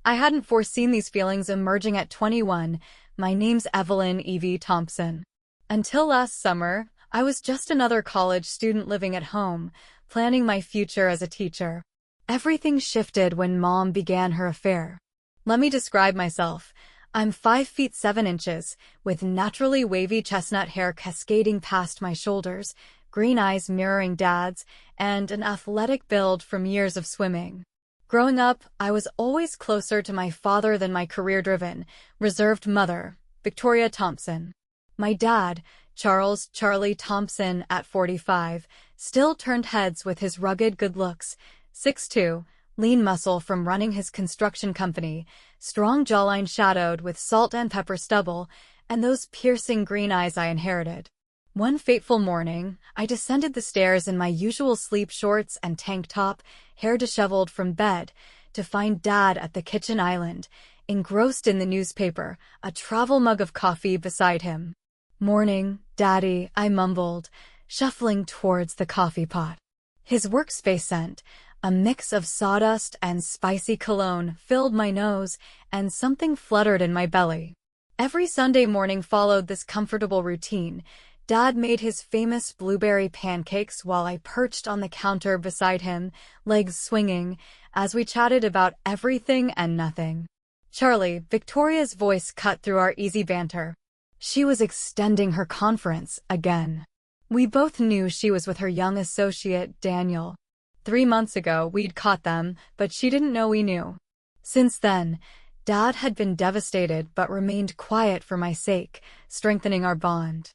I hadn't foreseen these feelings emerging at 21. My name's Evelyn Evie Thompson. Until last summer, I was just another college student living at home, planning my future as a teacher. Everything shifted when Mom began her affair. Let me describe myself. I'm 5 feet 7 inches, with naturally wavy chestnut hair cascading past my shoulders, green eyes mirroring Dad's, and an athletic build from years of swimming. Growing up, I was always closer to my father than my career-driven, reserved mother, Victoria Thompson. My dad, Charlie Thompson, at 45, still turned heads with his rugged good looks, 6'2", lean muscle from running his construction company, strong jawline shadowed with salt and pepper stubble, and those piercing green eyes I inherited. One fateful morning, I descended the stairs in my usual sleep shorts and tank top, hair disheveled from bed, to find Dad at the kitchen island, engrossed in the newspaper, a travel mug of coffee beside him. "Morning, Daddy," I mumbled, shuffling towards the coffee pot. His workspace scent, a mix of sawdust and spicy cologne, filled my nose, and something fluttered in my belly. Every Sunday morning followed this comfortable routine. Dad made his famous blueberry pancakes while I perched on the counter beside him, legs swinging, as we chatted about everything and nothing. Charlie, Victoria's voice cut through our easy banter. She was extending her conference again. We both knew she was with her young associate, Daniel. 3 months ago, we'd caught them, but she didn't know we knew. Since then, Dad had been devastated but remained quiet for my sake, strengthening our bond.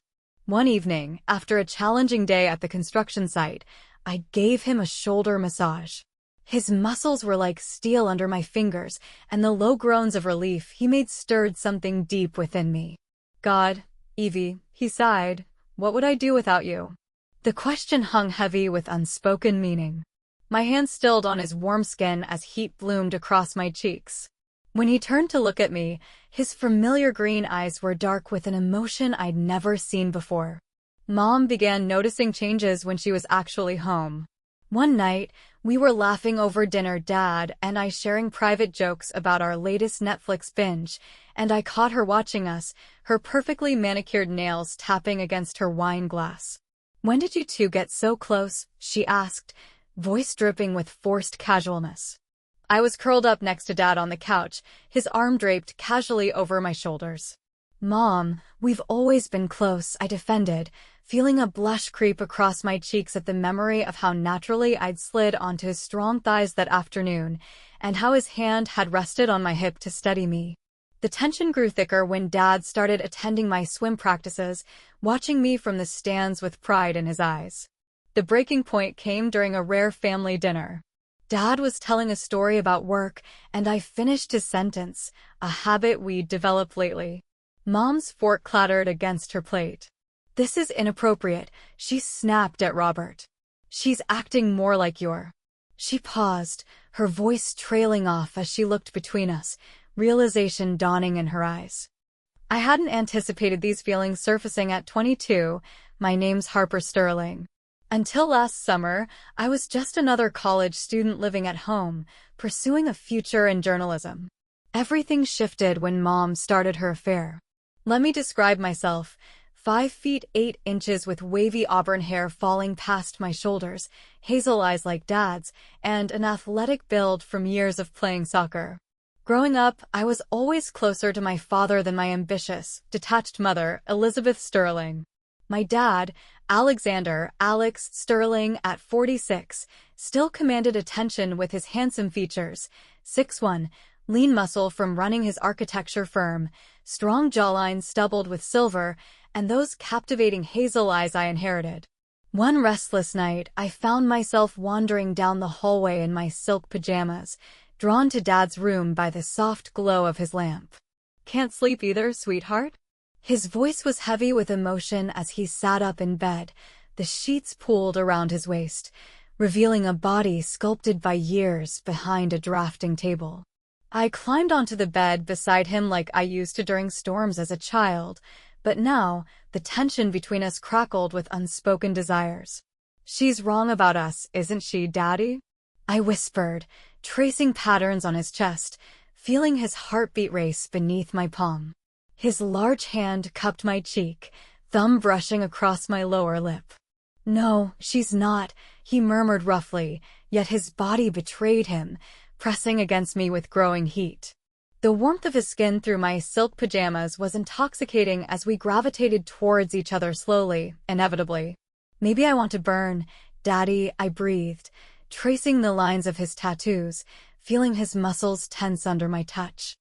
One evening, after a challenging day at the construction site, I gave him a shoulder massage. His muscles were like steel under my fingers, and the low groans of relief he made stirred something deep within me. "God, Evie," he sighed, "what would I do without you?" The question hung heavy with unspoken meaning. My hand stilled on his warm skin as heat bloomed across my cheeks. When he turned to look at me, his familiar green eyes were dark with an emotion I'd never seen before. Mom began noticing changes when she was actually home. One night, we were laughing over dinner, Dad and I sharing private jokes about our latest Netflix binge, and I caught her watching us, her perfectly manicured nails tapping against her wine glass. "When did you two get so close?" she asked, voice dripping with forced casualness. I was curled up next to Dad on the couch, his arm draped casually over my shoulders. "Mom, we've always been close," I defended, feeling a blush creep across my cheeks at the memory of how naturally I'd slid onto his strong thighs that afternoon, and how his hand had rested on my hip to steady me. The tension grew thicker when Dad started attending my swim practices, watching me from the stands with pride in his eyes. The breaking point came during a rare family dinner. Dad was telling a story about work, and I finished his sentence, a habit we'd developed lately. Mom's fork clattered against her plate. "This is inappropriate," she snapped at Robert. "She's acting more like you're." She paused, her voice trailing off as she looked between us, realization dawning in her eyes. I hadn't anticipated these feelings surfacing at 22. My name's Harper Sterling. Until last summer, I was just another college student living at home, pursuing a future in journalism. Everything shifted when Mom started her affair. Let me describe myself. 5 feet 8 inches with wavy auburn hair falling past my shoulders, hazel eyes like Dad's, and an athletic build from years of playing soccer. Growing up, I was always closer to my father than my ambitious, detached mother, Elizabeth Sterling. My dad, Alex Sterling, at 46, still commanded attention with his handsome features, 6'1", lean muscle from running his architecture firm, strong jawline stubbled with silver, and those captivating hazel eyes I inherited. One restless night, I found myself wandering down the hallway in my silk pajamas, drawn to Dad's room by the soft glow of his lamp. "Can't sleep either, sweetheart?" His voice was heavy with emotion as he sat up in bed, the sheets pulled around his waist, revealing a body sculpted by years behind a drafting table. I climbed onto the bed beside him like I used to during storms as a child, but now the tension between us crackled with unspoken desires. "She's wrong about us, isn't she, Daddy?" I whispered, tracing patterns on his chest, feeling his heartbeat race beneath my palm. His large hand cupped my cheek, thumb brushing across my lower lip. "No, she's not," he murmured roughly, yet his body betrayed him, pressing against me with growing heat. The warmth of his skin through my silk pajamas was intoxicating as we gravitated towards each other slowly, inevitably. "Maybe I want to burn, Daddy," I breathed, tracing the lines of his tattoos, feeling his muscles tense under my touch.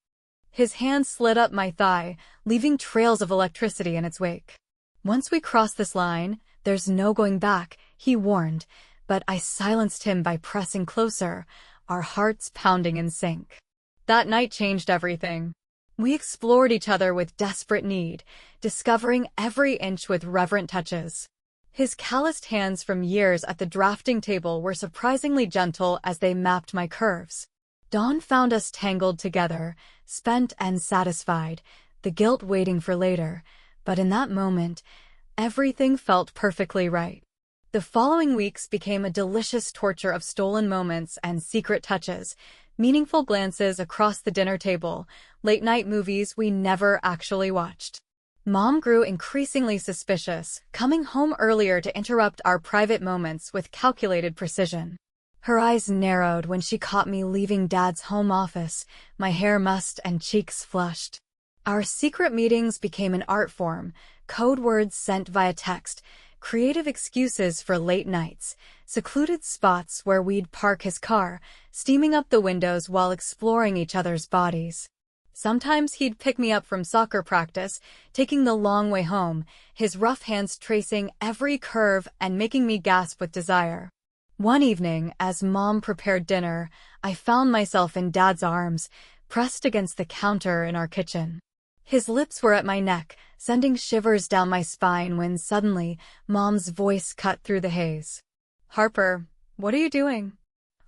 His hand slid up my thigh, leaving trails of electricity in its wake. "Once we cross this line, there's no going back," he warned, but I silenced him by pressing closer, our hearts pounding in sync. That night changed everything. We explored each other with desperate need, discovering every inch with reverent touches. His calloused hands from years at the drafting table were surprisingly gentle as they mapped my curves. Dawn found us tangled together, spent and satisfied, the guilt waiting for later, but in that moment, everything felt perfectly right. The following weeks became a delicious torture of stolen moments and secret touches, meaningful glances across the dinner table, late-night movies we never actually watched. Mom grew increasingly suspicious, coming home earlier to interrupt our private moments with calculated precision. Her eyes narrowed when she caught me leaving Dad's home office, my hair mussed and cheeks flushed. Our secret meetings became an art form, code words sent via text, creative excuses for late nights, secluded spots where we'd park his car, steaming up the windows while exploring each other's bodies. Sometimes he'd pick me up from soccer practice, taking the long way home, his rough hands tracing every curve and making me gasp with desire. One evening, as Mom prepared dinner, I found myself in Dad's arms, pressed against the counter in our kitchen. His lips were at my neck, sending shivers down my spine when suddenly, Mom's voice cut through the haze. "Harper, what are you doing?"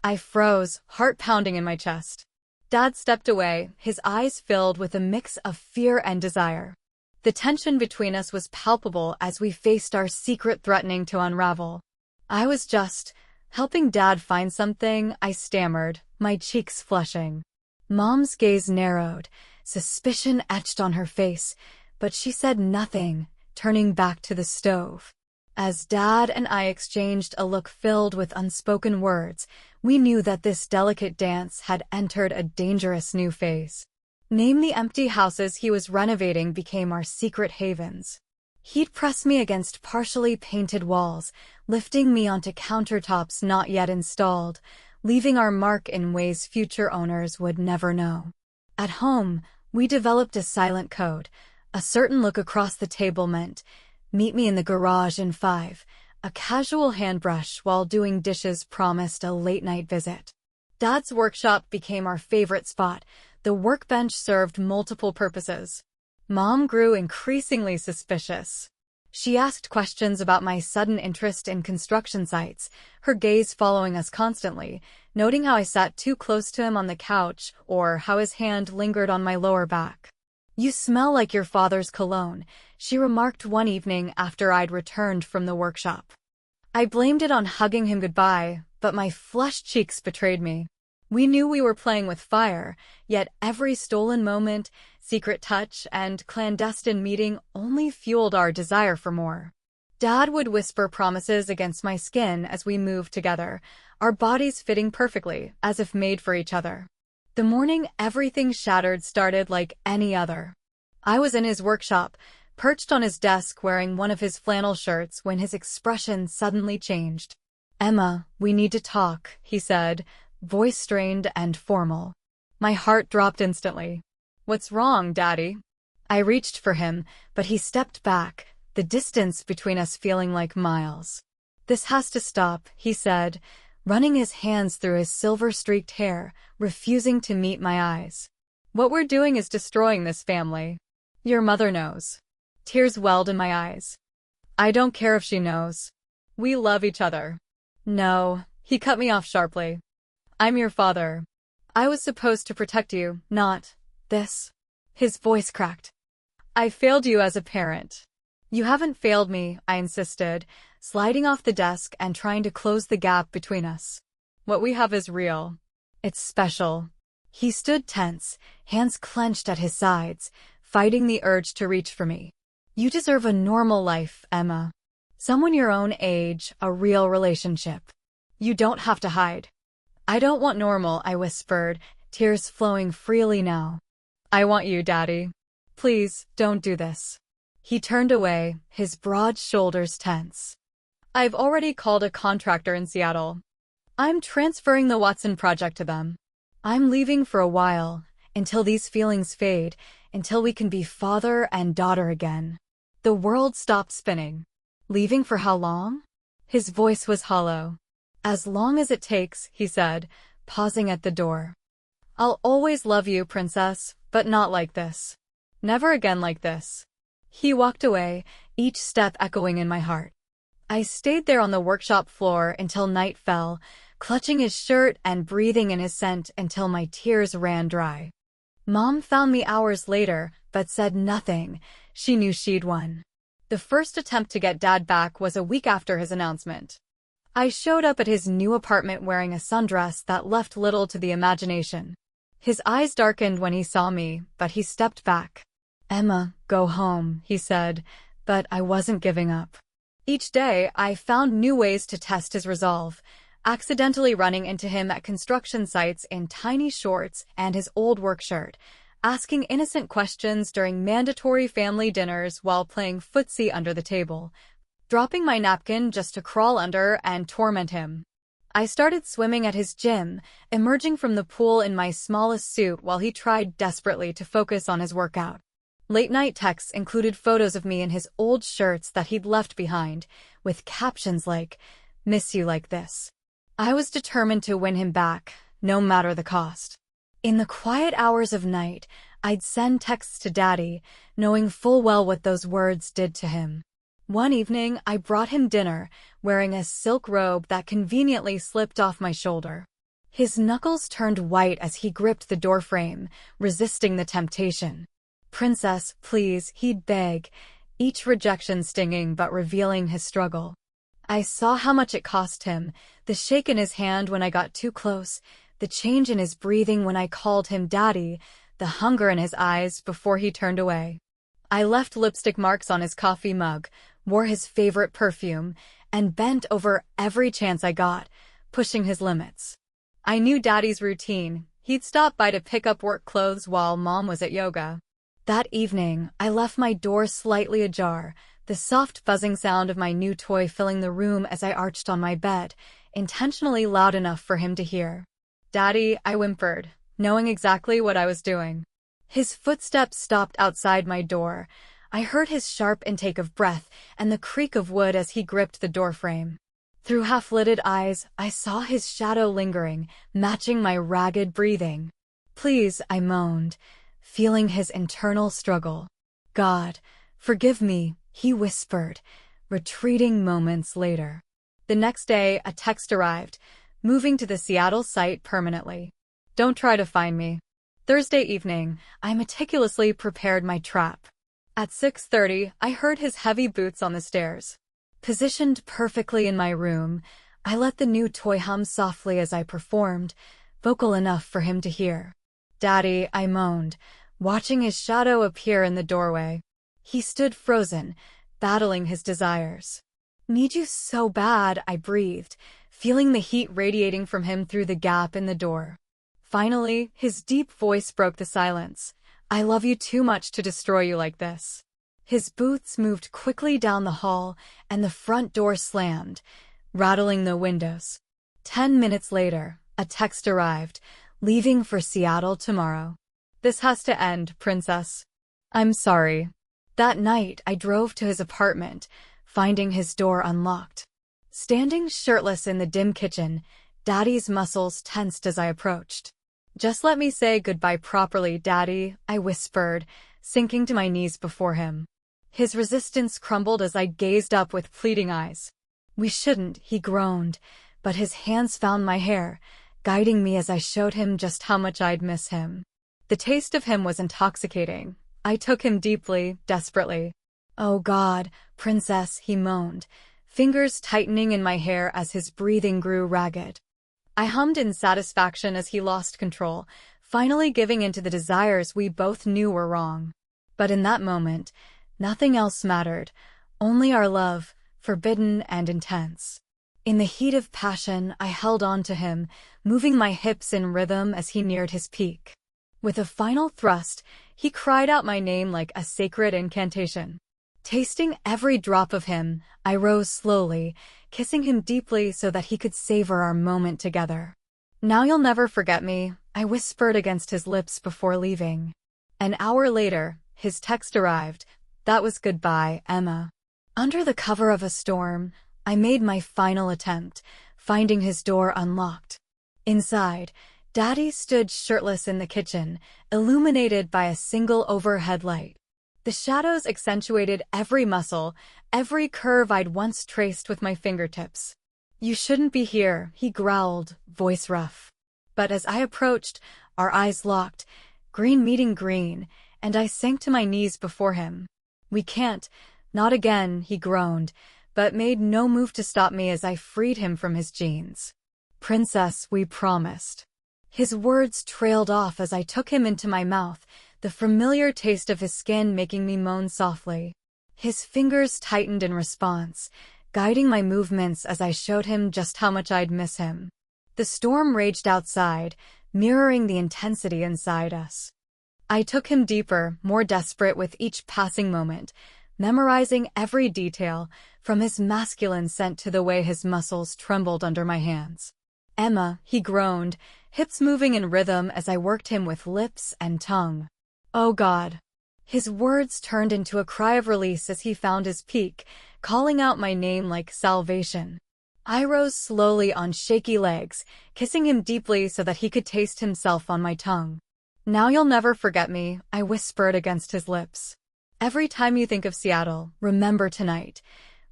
I froze, heart pounding in my chest. Dad stepped away, his eyes filled with a mix of fear and desire. The tension between us was palpable as we faced our secret threatening to unravel. "I was just helping Dad find something," I stammered, my cheeks flushing. Mom's gaze narrowed, suspicion etched on her face, but she said nothing, turning back to the stove. As Dad and I exchanged a look filled with unspoken words, we knew that this delicate dance had entered a dangerous new phase. Name the empty houses he was renovating became our secret havens. He'd press me against partially painted walls, lifting me onto countertops not yet installed, leaving our mark in ways future owners would never know. At home, we developed a silent code. A certain look across the table meant, "Meet me in the garage in 5. A casual hand brush while doing dishes promised a late-night visit. Dad's workshop became our favorite spot. The workbench served multiple purposes. Mom grew increasingly suspicious. She asked questions about my sudden interest in construction sites, her gaze following us constantly, noting how I sat too close to him on the couch or how his hand lingered on my lower back. "You smell like your father's cologne," she remarked one evening after I'd returned from the workshop. I blamed it on hugging him goodbye, but my flushed cheeks betrayed me. We knew we were playing with fire, yet every stolen moment, secret touch, and clandestine meeting only fueled our desire for more. Dad would whisper promises against my skin as we moved together, our bodies fitting perfectly, as if made for each other. The morning everything shattered started like any other. I was in his workshop, perched on his desk wearing one of his flannel shirts when his expression suddenly changed. "Emma, we need to talk," he said, voice strained and formal. My heart dropped instantly. "What's wrong, Daddy?" I reached for him, but he stepped back, the distance between us feeling like miles. "This has to stop," he said, running his hands through his silver-streaked hair, refusing to meet my eyes. "What we're doing is destroying this family. Your mother knows." Tears welled in my eyes. "I don't care if she knows. We love each other." "No," he cut me off sharply. "I'm your father. I was supposed to protect you, not this." His voice cracked. "I failed you as a parent." "You haven't failed me," I insisted, sliding off the desk and trying to close the gap between us. "What we have is real. It's special." He stood tense, hands clenched at his sides, fighting the urge to reach for me. You deserve a normal life, Emma. Someone your own age, a real relationship. You don't have to hide. I don't want normal, I whispered, tears flowing freely now. I want you, Daddy. Please, don't do this. He turned away, his broad shoulders tense. I've already called a contractor in Seattle. I'm transferring the Watson project to them. I'm leaving for a while, until these feelings fade, until we can be father and daughter again. The world stopped spinning. Leaving for how long? His voice was hollow. As long as it takes, he said, pausing at the door. I'll always love you, princess, but not like this. Never again like this. He walked away, each step echoing in my heart. I stayed there on the workshop floor until night fell, clutching his shirt and breathing in his scent until my tears ran dry. Mom found me hours later, but said nothing. She knew she'd won. The first attempt to get Dad back was a week after his announcement. I showed up at his new apartment wearing a sundress that left little to the imagination. His eyes darkened when he saw me, but he stepped back. Emma, go home, he said, but I wasn't giving up. Each day, I found new ways to test his resolve, accidentally running into him at construction sites in tiny shorts and his old work shirt, asking innocent questions during mandatory family dinners while playing footsie under the table, dropping my napkin just to crawl under and torment him. I started swimming at his gym, emerging from the pool in my smallest suit while he tried desperately to focus on his workout. Late-night texts included photos of me in his old shirts that he'd left behind, with captions like, "Miss you like this." I was determined to win him back, no matter the cost. In the quiet hours of night, I'd send texts to Daddy, knowing full well what those words did to him. One evening, I brought him dinner, wearing a silk robe that conveniently slipped off my shoulder. His knuckles turned white as he gripped the doorframe, resisting the temptation. "Princess, please," he'd beg, each rejection stinging but revealing his struggle. I saw how much it cost him, the shake in his hand when I got too close, the change in his breathing when I called him Daddy, the hunger in his eyes before he turned away. I left lipstick marks on his coffee mug, wore his favorite perfume, and bent over every chance I got, pushing his limits. I knew Daddy's routine. He'd stop by to pick up work clothes while Mom was at yoga. That evening, I left my door slightly ajar, the soft buzzing sound of my new toy filling the room as I arched on my bed, intentionally loud enough for him to hear. "Daddy," I whimpered, knowing exactly what I was doing. His footsteps stopped outside my door. I heard his sharp intake of breath and the creak of wood as he gripped the doorframe. Through half-lidded eyes, I saw his shadow lingering, matching my ragged breathing. "Please," I moaned, feeling his internal struggle. "God, forgive me," he whispered, retreating moments later. The next day, a text arrived, moving to the Seattle site permanently. "Don't try to find me." Thursday evening, I meticulously prepared my trap. At 6:30, I heard his heavy boots on the stairs. Positioned perfectly in my room, I let the new toy hum softly as I performed, vocal enough for him to hear. "Daddy," I moaned, watching his shadow appear in the doorway. He stood frozen, battling his desires. "Need you so bad," I breathed, feeling the heat radiating from him through the gap in the door. Finally, his deep voice broke the silence. "I love you too much to destroy you like this." His boots moved quickly down the hall, and the front door slammed, rattling the windows. 10 minutes later, a text arrived, "Leaving for Seattle tomorrow. This has to end, princess. I'm sorry." That night, I drove to his apartment, finding his door unlocked. Standing shirtless in the dim kitchen, Daddy's muscles tensed as I approached. "Just let me say goodbye properly, Daddy," I whispered, sinking to my knees before him. His resistance crumbled as I gazed up with pleading eyes. "We shouldn't," he groaned, but his hands found my hair, guiding me as I showed him just how much I'd miss him. The taste of him was intoxicating. I took him deeply, desperately. "Oh God, princess," he moaned, fingers tightening in my hair as his breathing grew ragged. I hummed in satisfaction as he lost control, finally giving in to the desires we both knew were wrong. But in that moment, nothing else mattered, only our love, forbidden and intense. In the heat of passion, I held on to him, moving my hips in rhythm as he neared his peak. With a final thrust, he cried out my name like a sacred incantation. Tasting every drop of him, I rose slowly, kissing him deeply so that he could savor our moment together. "Now you'll never forget me," I whispered against his lips before leaving. An hour later, his text arrived. "That was goodbye, Emma." Under the cover of a storm, I made my final attempt, finding his door unlocked. Inside, Daddy stood shirtless in the kitchen, illuminated by a single overhead light. The shadows accentuated every muscle, every curve I'd once traced with my fingertips. "You shouldn't be here," he growled, voice rough. But as I approached, our eyes locked, green meeting green, and I sank to my knees before him. "We can't, not again," he groaned, but made no move to stop me as I freed him from his jeans. "Princess, we promised." His words trailed off as I took him into my mouth, the familiar taste of his skin making me moan softly. His fingers tightened in response, guiding my movements as I showed him just how much I'd miss him. The storm raged outside, mirroring the intensity inside us. I took him deeper, more desperate with each passing moment, memorizing every detail, from his masculine scent to the way his muscles trembled under my hands. "Emma," he groaned, hips moving in rhythm as I worked him with lips and tongue. "Oh God." His words turned into a cry of release as he found his peak, calling out my name like salvation. I rose slowly on shaky legs, kissing him deeply so that he could taste himself on my tongue. "Now you'll never forget me," I whispered against his lips. "Every time you think of Seattle, remember tonight.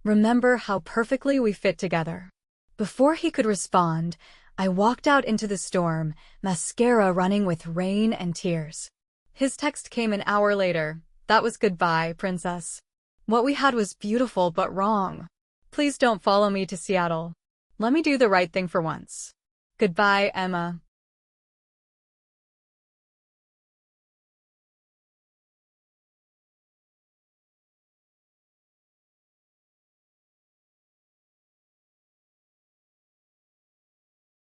Remember how perfectly we fit together." Before he could respond, I walked out into the storm, mascara running with rain and tears. His text came an hour later. "That was goodbye, Princess. What we had was beautiful but wrong. Please don't follow me to Seattle. Let me do the right thing for once. Goodbye, Emma."